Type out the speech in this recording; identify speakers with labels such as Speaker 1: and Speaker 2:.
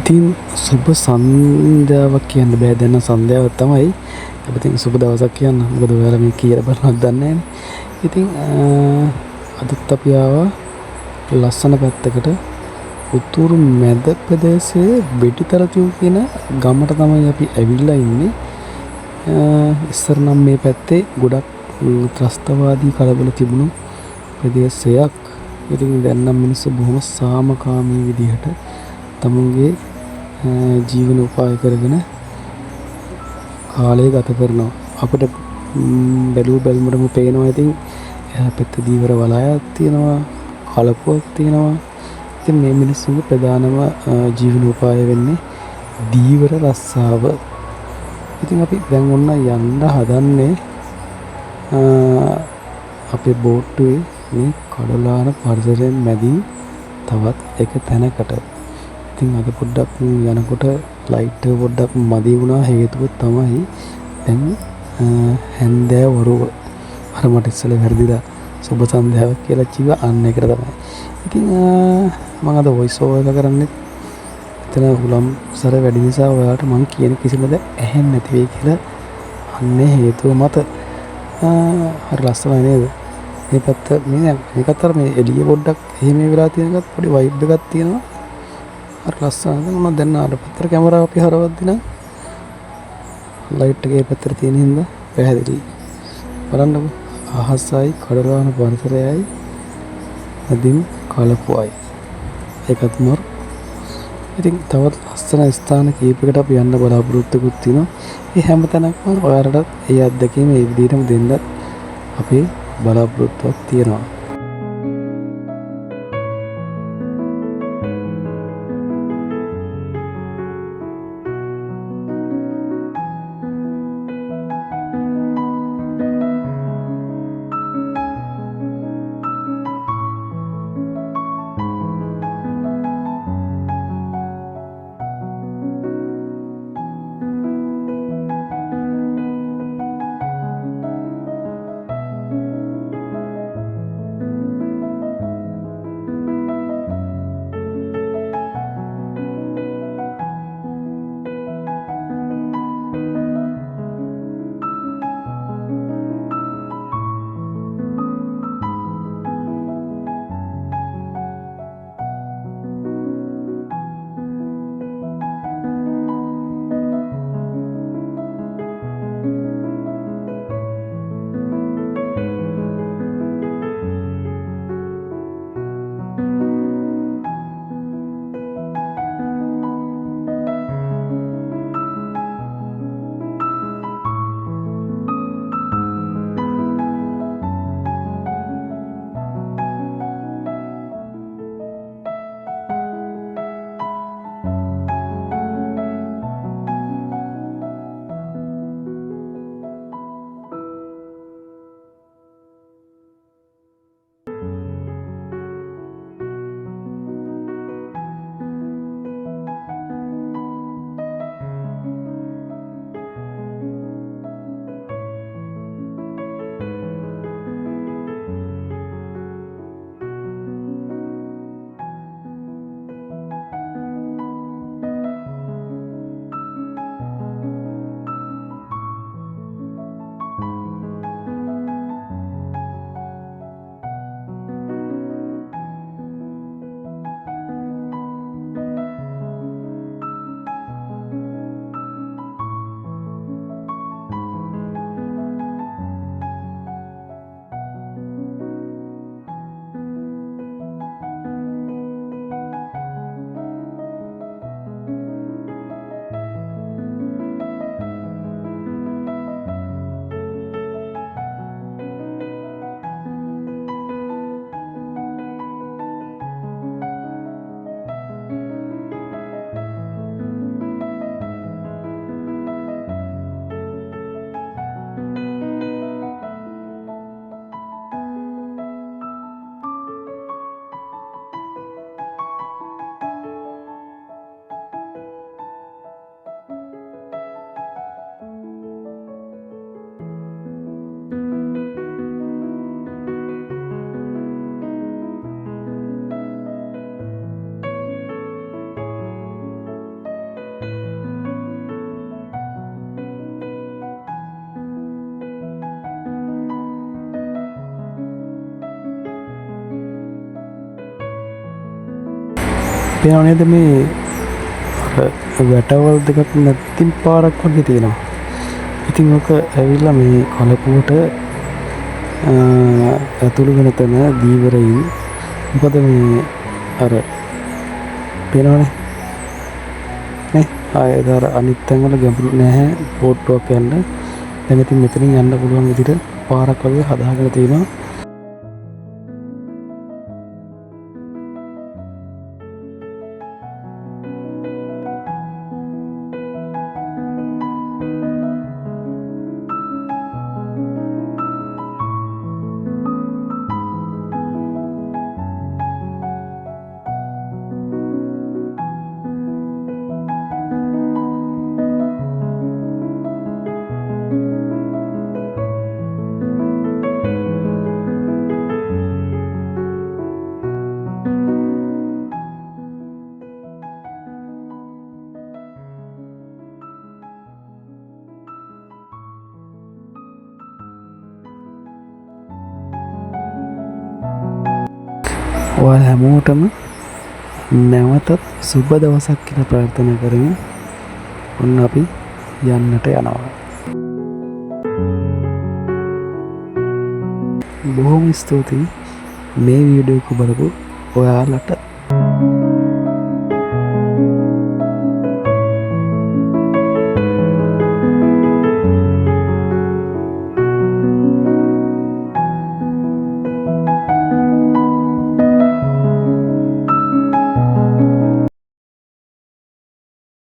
Speaker 1: ඉතින් සුබ සන්ධ්‍යාවක් කියන්න බෑ දැන් සන්ධ්‍යාවක් තමයි. ඉතින් සුබ දවසක් කියන්න. මොකද ඔයාලා මේ කියලා බලනවද දන්නේ නැහැ. ඉතින් අදත් අපි ආවා ලස්සන පැත්තකට උතුරු මැද ප්‍රදේශයේ වෙටිතරතිව් කියන ගමට තමයි අපි ඇවිල්ලා ඉන්නේ. ඉස්සර නම් මේ පැත්තේ ගොඩක් ත්‍රස්තවාදී කලබල තිබුණු ප්‍රදේශයක්. ඉතින් දැන් නම් මිනිස්සු බොහොම සාමකාමී විදිහට තමුන්ගේ ජීවන උපාය කරගෙන කාලය ගත කරනවා. අපිට බැලූ බැලමුටම පේනවා. ඉතින් එහා පැත්තේ දීවර වලායක් තියෙනවා, කලපුවක් තියෙනවා. ඉතින් මේ මිනිස්සුන්ගේ ප්‍රධානම ජීවන උපාය වෙන්නේ දීවර රස්සාව. ඉතින් අපි දැන් ඔන්න යන්න හදන්නේ අපේ බෝට්ටුවේ මේ කඩලාන පරිසරයෙන් මැදින් තවත් එක තැනකට. ඉතින් අද පොඩ්ඩක් යනකොට ලයිට් එක පොඩ්ඩක් මදි වුණා. හේතුව තමයි දැන් හැන්දෑ වරුව. අර මට ඉස්සෙල්ලා වැරදිලා සුබ සන්ධ්‍යාවක් කියලා කිව්වා. අන්න ඒකට තමයි. ඉතින් මම අද වොයිස් ඕවර් එක කරන්නේ එතන හුලම් සර වැඩි නිසා ඔයාලට මම කියන කිසිම දෙයක් ඇහෙන්නේ නැති වෙයි කියලා අන්නේ හේතුව මත. හරි ලස්සනයි නේද? මේ පැත්ත මේකත් අර මේ එළිය පොඩ්ඩක් එහෙම වෙලා තියෙන එකත් පොඩි වයිබ් එකක් තියෙනවා. අර ලස්සනද මම දැන් අර පැත්තට කැමරාව අපි හරවද්දි නම් ලයිට් එකේ පැත්තට තියෙන හින්දා පැහැදිලි. බලන්නකො අහසයි කඩලාන පරිසරයයි අදින් කලපුවයි. ඒකත් මර. ඉතින් තවත් ලස්සන ස්ථාන කීපයකට අපි යන්න බලාපොරොත්තුකුත් තියෙනවා. මේ හැම තැනක්ම ඔයාලට ඒ අත්දැකීම ඒ විදිහටම දෙන්නත් අපේ බලාපොරොත්තුවක් තියෙනවා. පේනව නේද මේ වැටවල් දෙකක් නැතිම් පාරක් වගේ තියෙනවා. ඉතින් ඔක ඇවිල්ලා මේ කලපුවට ඇතුළු වෙන තැන දීවරයින් මොකද මේ අර පේනවනේ නේ ආයෙත් අර අනිත් තැන්වල ගැඹුරු නැහැ බෝට්ටුවක් යන්න. දැන් ඉතින් මෙතනින් යන්න පුළුවන් විදිහට පාරක් වගේ හදාගෙන තියෙනවා. ඔයාලා හැමෝටම නැවතත් සුබ දවසක් කියලා ප්‍රාර්ථනා කරමින් ඔන්න අපි යන්නට යනවා. බොහොම ස්තුතියි මේ වීඩියෝ එක බලපු ඔයාලට.